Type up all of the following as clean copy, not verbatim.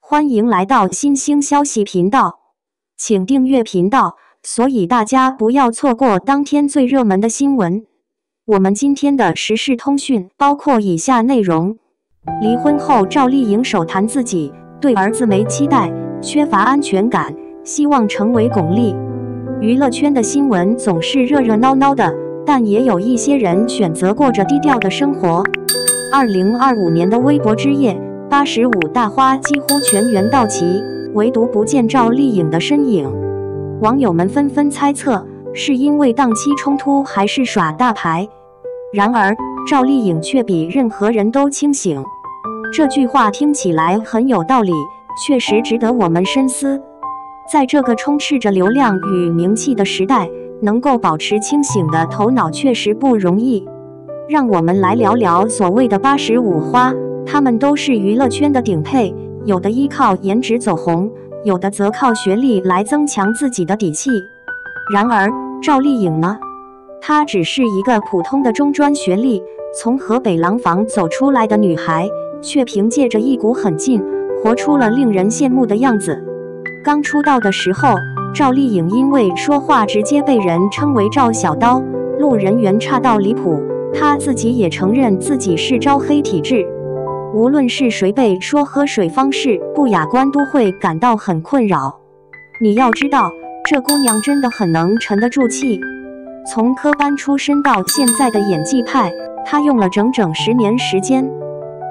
歡迎來到新興消息頻道，請訂閱頻道，所以大家不要錯過當天最熱門的新聞。我們今天的時事通訊包括以下內容：離婚後趙麗穎首談自己對兒子沒期待，缺乏安全感，希望成為鞏俐。娛樂圈的新聞總是熱熱鬧鬧的，但也有一些人選擇過着低調的生活。2025年的微博之夜，85大花幾乎全員到齊，唯獨不見趙麗穎的身影。網友們紛紛猜測，是因為檔期衝突，還是耍大牌？然而，趙麗穎卻比任何人都清醒。這句話聽起來很有道理，確實值得我們深思。在這個充斥着流量與名氣的時代，能夠保持清醒的頭腦確實不容易。讓我們來聊聊所謂的85花，她們都是娛樂圈的頂配，有的依靠顏值走紅，有的則靠學歷來增強自己的底氣。然而，趙麗穎呢？她只是一個普通的中專學歷，從河北廊坊走出來的女孩，卻憑借着一股狠勁，活出了令人羨慕的樣子。剛出道的時候，趙麗穎因為說話直接被人稱為趙小刀，路人緣差到離譜。她自己也承認自己是招黑體質，無論是誰被說喝水方式不雅觀，都會感到很困擾。你要知道，這姑娘真的很能沉得住氣。從科班出身到現在的演技派，她用了整整10年時間。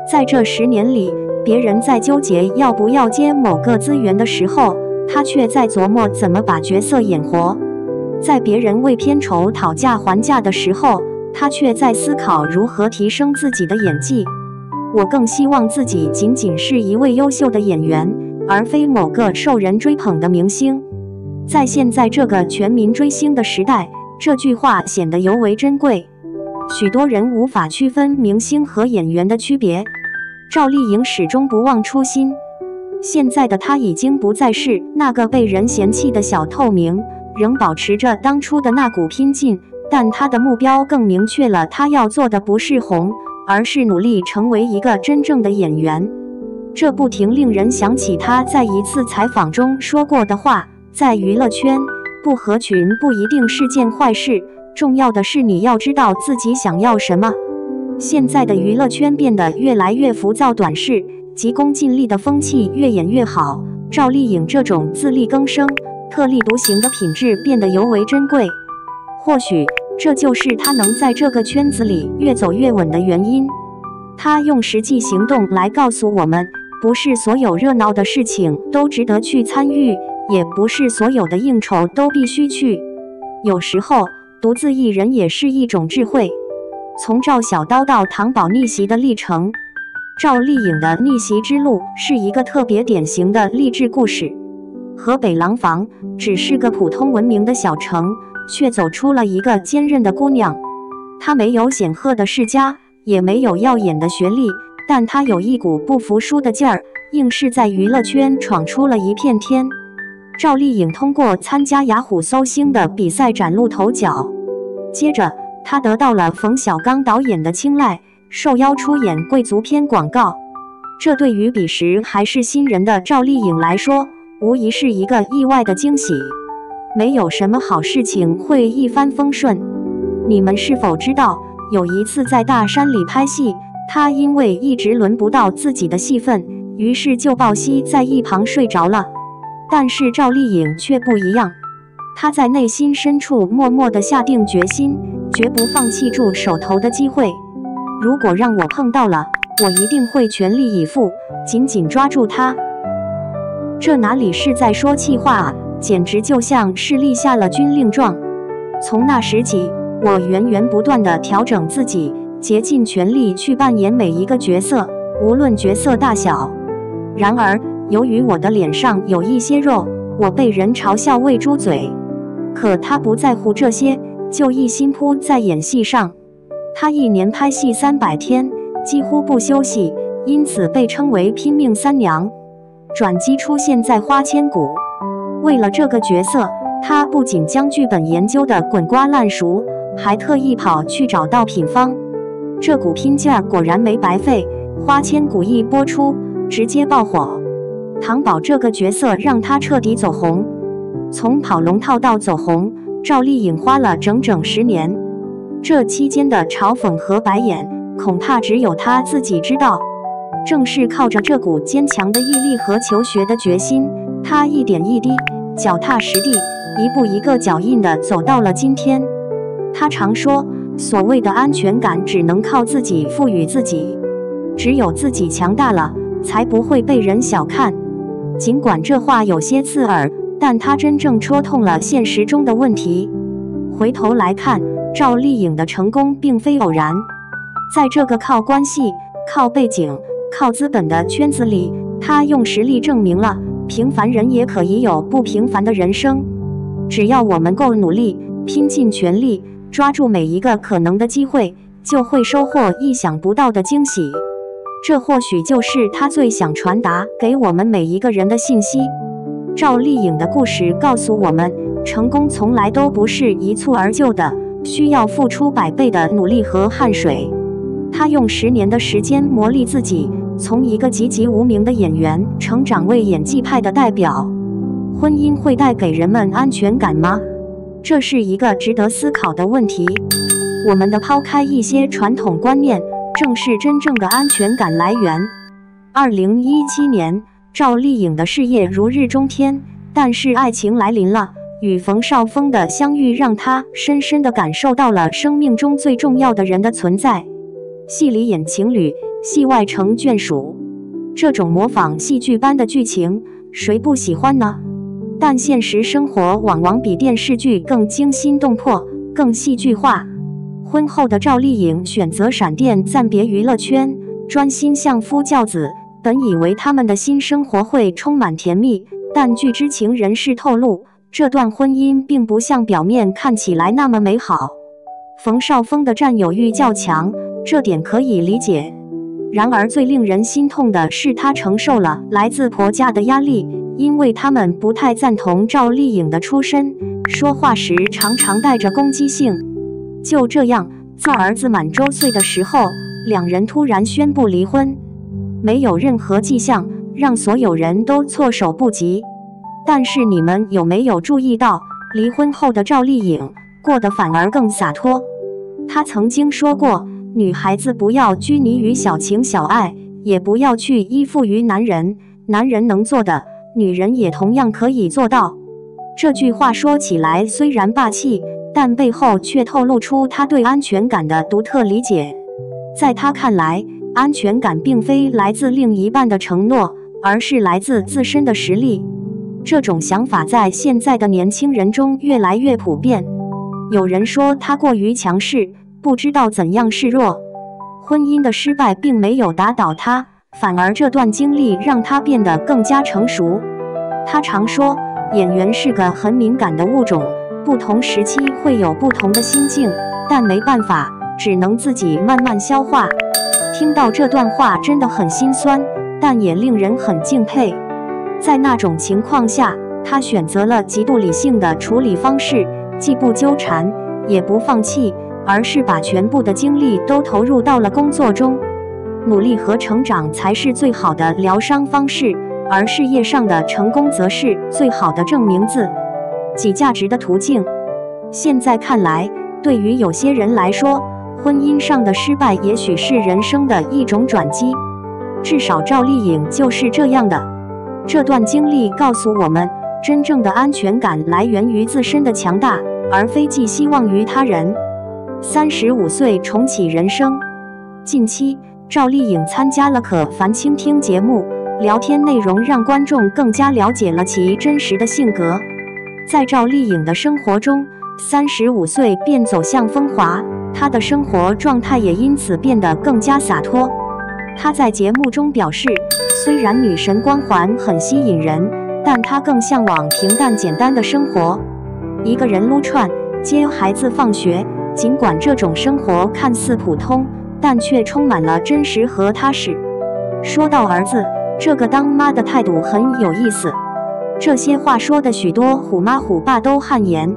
在這10年裡，別人在糾結要不要接某個資源的時候，她卻在琢磨怎麼把角色演活；在別人為片酬討價還價的時候，她卻在思考如何提升自己的演技。我更希望自己僅僅是一位優秀的演員，而非某個受人追捧的明星。在現在這個全民追星的時代，這句話顯得尤為珍貴。許多人無法區分明星和演員的區別，趙麗穎始終不忘初心。現在的她已經不再是那個被人嫌棄的小透明，仍保持着當初的那股拼勁。但他的目標更明確了，他要做的不是紅，而是努力成為一個真正的演員。這不停令人想起他在一次採訪中說過的話：在娛樂圈，不合群不一定是件壞事，重要的是你要知道自己想要什麼。現在的娛樂圈變得越來越浮躁短視，急功近利的風氣越演越好。趙麗穎這種自力更生、特立獨行的品質變得尤為珍貴。或許這就是他能在這個圈子裡越走越穩的原因。他用實際行動來告訴我們，不是所有熱鬧的事情都值得去參與，也不是所有的應酬都必須去。有時候，獨自一人也是一種智慧。從趙小刀到唐寶逆襲的歷程，趙麗穎的逆襲之路是一個特別典型的勵志故事。河北廊坊只是個普通文明的小城，卻走出了一個堅韌的姑娘。她沒有顯赫的世家，也沒有耀眼的學歷，但她有一股不服輸的勁兒，硬是在娛樂圈闖出了一片天。趙麗穎通過參加雅虎搜星的比賽嶄露頭角，接着她得到了馮小剛導演的青睞，受邀出演貴族片廣告。這對於彼時還是新人的趙麗穎來說，無疑是一個意外的驚喜。沒有什麼好事情會一帆風順。你們是否知道，有一次在大山裡拍戲，她因為一直輪不到自己的戲份，於是就抱膝在一旁睡着了。但是趙麗穎卻不一樣，她在內心深處默默地下定決心，絕不放棄住手頭的機會。如果讓我碰到了，我一定會全力以赴，緊緊抓住它。這哪裡是在說氣話啊，簡直就像是立下了軍令狀。從那時起，我源源不斷地調整自己，竭盡全力去扮演每一個角色，無論角色大小。然而，由於我的臉上有一些肉，我被人嘲笑餵豬嘴。可他不在乎這些，就一心撲在演戲上。他一年拍戲300天，幾乎不休息，因此被稱為拼命三娘。轉機出現在《花千骨》。為了這個角色，他不僅將劇本研究得滾瓜爛熟，還特意跑去找到品方。這股拼勁兒果然沒白費，《花千骨》一播出，直接爆火。唐寶這個角色讓她徹底走紅。從跑龍套到走紅，趙麗穎花了整整10年。這期間的嘲諷和白眼，恐怕只有她自己知道。正是靠着這股堅強的毅力和求學的決心，她一點一滴，腳踏實地，一步一個腳印地走到了今天。她常說，所謂的安全感只能靠自己賦予自己，只有自己強大了，才不會被人小看。儘管這話有些刺耳，但她真正戳痛了現實中的問題。回頭來看，趙麗穎的成功並非偶然，在這個靠關係、靠背景、靠資本的圈子裡，她用實力證明了平凡人也可以有不平凡的人生。只要我們夠努力，拼盡全力，抓住每一個可能的機會，就會收穫意想不到的驚喜。這或許就是她最想傳達給我們每一個人的信息。趙麗穎的故事告訴我們，成功從來都不是一蹴而就的，需要付出100倍的努力和汗水。她用10年的時間磨礪自己，從一個籍籍無名的演員成長為演技派的代表。婚姻會帶給人們安全感嗎？這是一個值得思考的問題。我們的拋開一些傳統觀念，正是真正的安全感來源。2017年，趙麗穎的事業如日中天，但是愛情來臨了。與馮紹峰的相遇讓她深深地感受到了生命中最重要的人的存在。戲裡演情侶，戲外成眷屬，這種模仿戲劇般的劇情，誰不喜歡呢？但現實生活往往比電視劇更驚心動魄，更戲劇化。婚後的趙麗穎選擇閃電暫別娛樂圈，專心相夫教子。本以為他們的新生活會充滿甜蜜，但據知情人士透露，這段婚姻並不像表面看起來那麼美好。馮紹峰的佔有慾較強，這點可以理解。然而最令人心痛的是，他承受了來自婆家的壓力，因為他們不太贊同趙麗穎的出身，說話時常常帶着攻擊性。就這樣，在兒子滿周歲的時候，兩人突然宣布離婚，沒有任何跡象，讓所有人都措手不及。但是你們有沒有注意到，離婚後的趙麗穎過得反而更灑脫？她曾經說過，女孩子不要拘泥於小情小愛，也不要去依附於男人，男人能做的，女人也同樣可以做到。這句話說起來雖然霸氣，但背後卻透露出她對安全感的獨特理解。在她看來，安全感並非來自另一半的承諾，而是來自自身的實力。這種想法在現在的年輕人中越來越普遍。有人說她過於強勢，不知道怎樣示弱。婚姻的失敗並沒有打倒她，反而這段經歷讓她變得更加成熟。她常說，演員是個很敏感的物種，不同時期會有不同的心境，但沒辦法，只能自己慢慢消化。聽到這段話真的很心酸，但也令人很敬佩。在那種情況下，她選擇了極度理性的處理方式，既不糾纏，也不放棄，而是把全部的精力都投入到了工作中。努力和成長才是最好的療傷方式，而事業上的成功則是最好的證明自己價值的途徑。現在看來，對於有些人來說，婚姻上的失敗也許是人生的一種轉機，至少趙麗穎就是這樣的。這段經歷告訴我們，真正的安全感來源於自身的強大，而非寄希望於他人。35歲重啟人生。近期，趙麗穎參加了可凡傾聽節目，聊天內容讓觀眾更加了解了其真實的性格。在趙麗穎的生活中，35歲便走向風華，她的生活狀態也因此變得更加灑脫。她在節目中表示，雖然女神光環很吸引人，但她更向往平淡簡單的生活，一個人擼串，接孩子放學。儘管這種生活看似普通，但卻充滿了真實和踏實。說到兒子，這個當媽的態度很有意思。這些話說的許多虎媽虎爸都汗顏。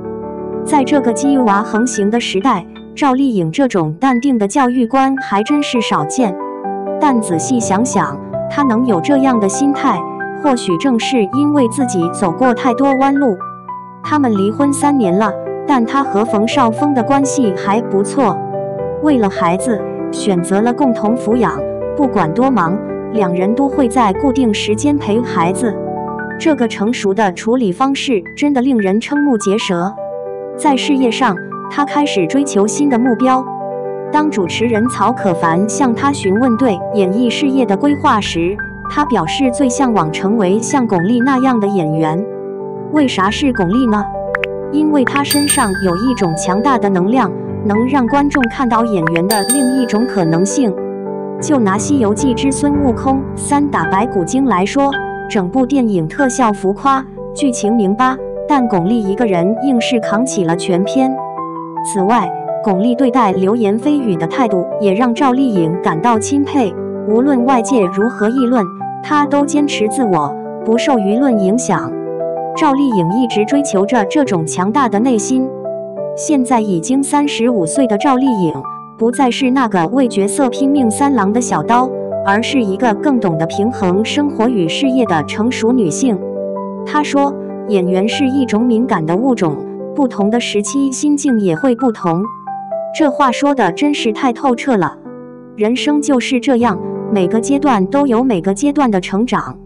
在這個雞娃橫行的時代，趙麗穎這種淡定的教育觀還真是少見。但仔細想想，她能有這樣的心態，或許正是因為自己走過太多彎路。他們離婚3年了，但他和馮紹峰的關係還不錯。為了孩子，選擇了共同撫養，不管多忙，兩人都會在固定時間陪孩子。這個成熟的處理方式真的令人瞠目結舌。在事業上，他開始追求新的目標。當主持人曹可凡向他詢問對演藝事業的規劃時，他表示最向往成為像鞏俐那樣的演員。為啥是鞏俐呢？因為他身上有一種強大的能量，能讓觀眾看到演員的另一種可能性。就拿《西遊記之孫悟空3打白骨精》來說，整部電影特效浮誇，劇情拧巴，但鞏俐一個人硬是扛起了全片。此外，鞏俐對待流言蜚語的態度也讓趙麗穎感到欽佩。無論外界如何議論，她都堅持自我，不受輿論影響。趙麗穎一直追求着這種強大的內心。現在已經35歲的趙麗穎，不再是那個為角色拼命三郎的小刀，而是一個更懂得平衡生活與事業的成熟女性。她說，演員是一種敏感的物種，不同的時期心境也會不同。這話說的真是太透徹了。人生就是這樣，每個階段都有每個階段的成長。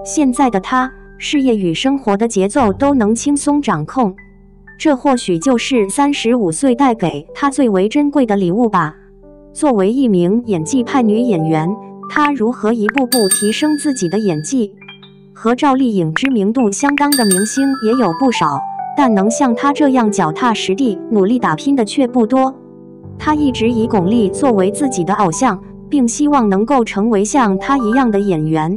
現在的她，事業與生活的節奏都能輕鬆掌控。這或許就是35歲帶給她最為珍貴的禮物吧。作為一名演技派女演員，她如何一步步提升自己的演技？和趙麗穎知名度相當的明星也有不少，但能像她這樣腳踏實地、努力打拼的卻不多。她一直以鞏俐作為自己的偶像，並希望能夠成為像她一樣的演員。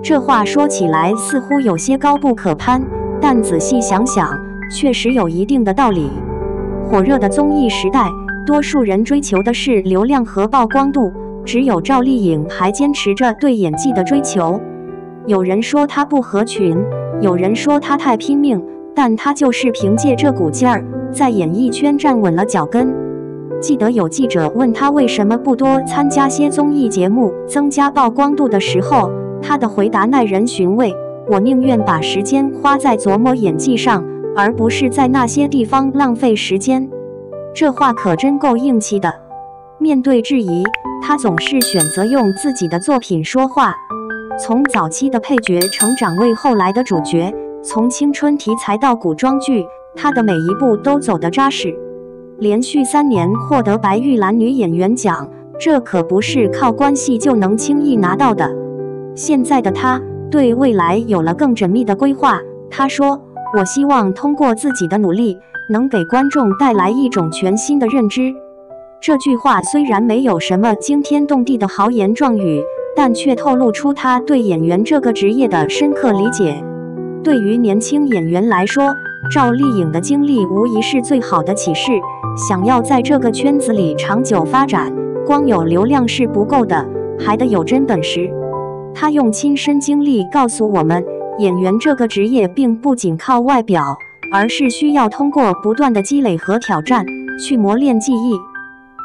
這話說起來似乎有些高不可攀，但仔細想想，確實有一定的道理。火熱的綜藝時代，多數人追求的是流量和曝光度，只有趙麗穎還堅持着對演技的追求。有人說她不合群，有人說她太拼命，但她就是憑借這股勁兒，在演藝圈站穩了腳跟。記得有記者問她為什麼不多參加些綜藝節目，增加曝光度的時候，她的回答耐人尋味：我寧願把時間花在琢磨演技上，而不是在那些地方浪費時間。這話可真夠硬氣的。面對質疑，她總是選擇用自己的作品說話。從早期的配角成長為後來的主角，從青春題材到古裝劇，她的每一步都走得扎實。連續3年獲得白玉蘭女演員獎，這可不是靠關係就能輕易拿到的。現在的她對未來有了更縝密的規劃。她說，我希望通過自己的努力，能給觀眾帶來一種全新的認知。這句話雖然沒有什麼驚天動地的豪言壯語，但卻透露出她對演員這個職業的深刻理解。對於年輕演員來說，趙麗穎的經歷無疑是最好的啟示。想要在這個圈子裡長久發展，光有流量是不夠的，還得有真本事。她用親身經歷告訴我們，演員這個職業並不僅靠外表，而是需要通過不斷的積累和挑戰，去磨練技藝。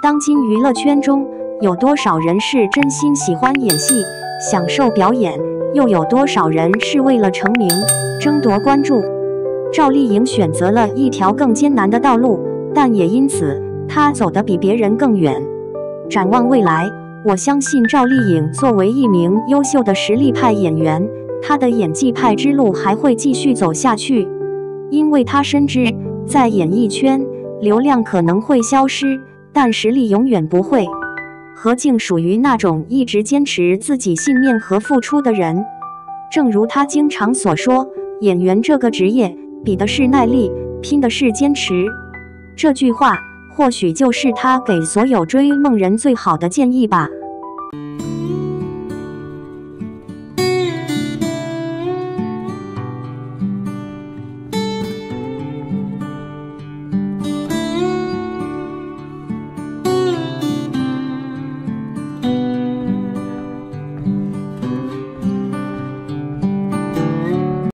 當今娛樂圈中，有多少人是真心喜歡演戲，享受表演，又有多少人是為了成名，爭奪關注？趙麗穎選擇了一條更艱難的道路，但也因此，她走得比別人更遠。展望未來，我相信趙麗穎作為一名優秀的實力派演員，她的演技派之路還會繼續走下去，因為她深知，在演藝圈，流量可能會消失，但實力永遠不會。何靜屬於那種一直堅持自己信念和付出的人。正如她經常所說，演員這個職業，比的是耐力，拼的是堅持。這句話，或許就是她給所有追夢人最好的建議吧。